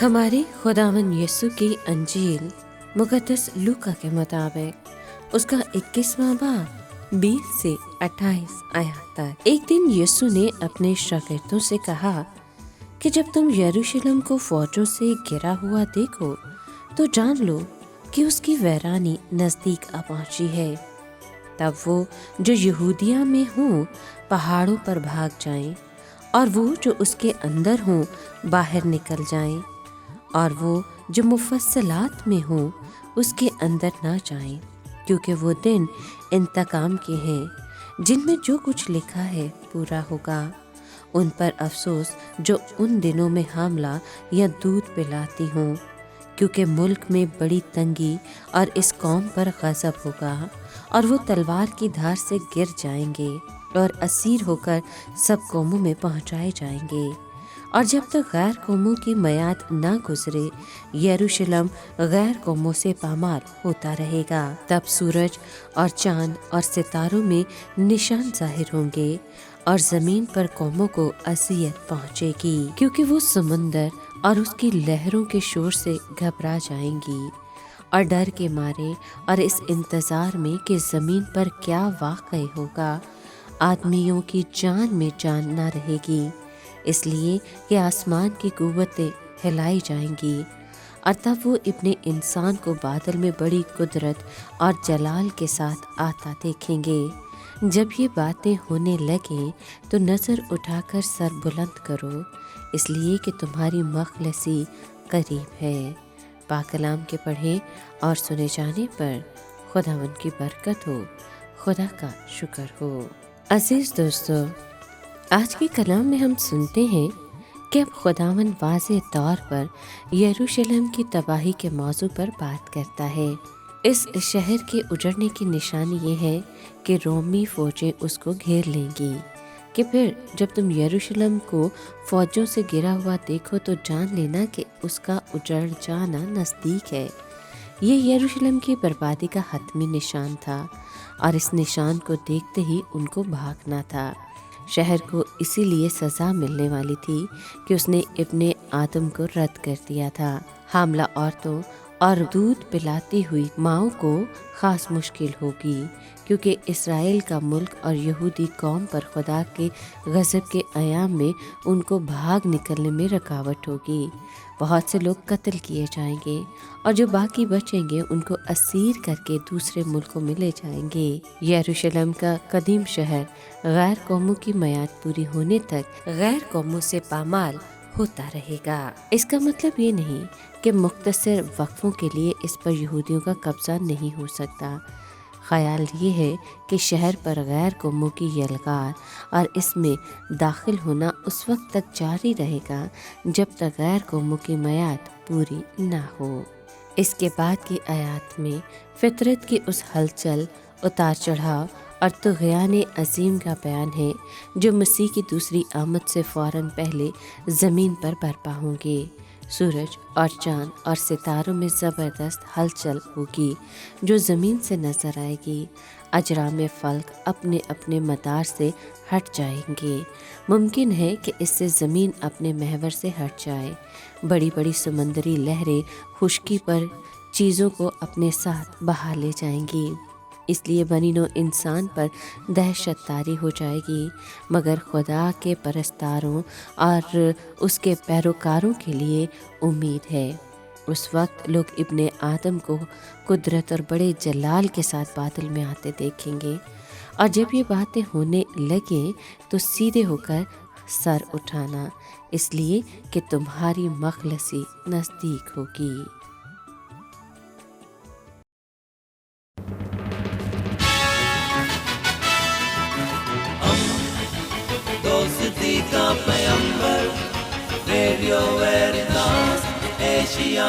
हमारे खुदावन यीशु की अंजील मुक़द्दस लूका के मुताबिक उसका 21वां बाब 20 से 28 आयत तक। एक दिन यीशु ने अपने शागिर्दों से कहा कि जब तुम यरूशलेम को फौजों से घिरा हुआ देखो तो जान लो कि उसकी वैरानी नज़दीक आ पहुंची है। तब वो जो यहूदिया में हों पहाड़ों पर भाग जाएं, और वो जो उसके अंदर हों बाहर निकल जाएं, और वो जो मुफस्सलात में हों उसके अंदर ना जाएं, क्योंकि वो दिन इंतकाम के हैं जिनमें जो कुछ लिखा है पूरा होगा। उन पर अफसोस जो उन दिनों में हामला या दूध पिलाती हों, क्योंकि मुल्क में बड़ी तंगी और इस कौम पर गज़ब होगा, और वो तलवार की धार से गिर जाएंगे और असीर होकर सब कौमों में पहुंचाए जाएंगे। और जब तक गैर कौमों की मयाद ना गुजरे यरूशलेम गैर कौमों से पामाल होता रहेगा। तब सूरज और चांद और सितारों में निशान जाहिर होंगे और ज़मीन पर कौमों को अज़ियत पहुँचेगी, क्योंकि वो समुंदर और उसकी लहरों के शोर से घबरा जाएंगी और डर के मारे और इस इंतज़ार में कि ज़मीन पर क्या वाक़ई होगा। आदमियों की जान में जान ना रहेगी, इसलिए कि आसमान की कुव्वतें हिलाई जाएंगी। और तब वो इब्ने इंसान को बादल में बड़ी कुदरत और जलाल के साथ आता देखेंगे। जब ये बातें होने लगें तो नज़र उठाकर सर बुलंद करो, इसलिए कि तुम्हारी मखलसी करीब है। पाकलाम के पढ़े और सुने जाने पर खुदावन की बरकत हो, खुदा का शुक्र हो। अजीज दोस्तों, आज के कलाम में हम सुनते हैं कि अब खुदावन वाज़े तौर पर यरूशलेम की तबाही के मौजू पर बात करता है। इस शहर के उजड़ने की निशानी ये है कि रोमी फौजें उसको घेर लेंगी। कि फिर जब तुम यरूशलेम को फौजों से गिरा हुआ देखो तो जान लेना कि उसका उजड़ जाना नज़दीक है। ये यरूशलेम की बर्बादी का हतमी निशान था और इस निशान को देखते ही उनको भागना था। शहर को इसीलिए सज़ा मिलने वाली थी कि उसने इब्ने आदम को रद्द कर दिया था। हामला औरतों और दूध पिलाती हुई माँओं को ख़ास मुश्किल होगी, क्योंकि इसराइल का मुल्क और यहूदी कौम पर खुदा के गज़ब के अयाम में उनको भाग निकलने में रुकावट होगी। बहुत से लोग कत्ल किए जाएंगे और जो बाकी बचेंगे उनको असीर करके दूसरे मुल्कों में ले जाएंगे। यरूशलेम का कदीम शहर गैर कौमों की मयाद पूरी होने तक गैर कौमों से पामाल होता रहेगा। इसका मतलब ये नहीं कि मुख्तसर वक्फों के लिए इस पर यहूदियों का कब्जा नहीं हो सकता। ख्याल ये है कि शहर पर गैर कौमों की यलगार और इसमें दाखिल होना उस वक्त तक जारी रहेगा जब तक गैर कौमों की मयाद पूरी ना हो। इसके बाद की आयत में फितरत की उस हलचल, उतार चढ़ाव और तुग़यान अजीम का बयान है जो मसीह की दूसरी आमद से फ़ौरन पहले ज़मीन पर बरपा होंगे। सूरज और चांद और सितारों में ज़बरदस्त हलचल होगी जो ज़मीन से नज़र आएगी। अजराम फ़ल्क अपने अपने मदार से हट जाएंगे। मुमकिन है कि इससे ज़मीन अपने महवर से हट जाए। बड़ी बड़ी समंदरी लहरें खुश्की पर चीज़ों को अपने साथ बहा ले जाएंगी, इसलिए बनी नौ इंसान पर दहशत तारी हो जाएगी। मगर खुदा के परस्तारों और उसके पैरोकारों के लिए उम्मीद है। उस वक्त लोग इब्ने आदम को कुदरत और बड़े जलाल के साथ बादल में आते देखेंगे, और जब ये बातें होने लगें तो सीधे होकर सर उठाना, इसलिए कि तुम्हारी मखलसी नज़दीक होगी। दोस्ती का पैगंबर रेडियो वेरितास एशिया।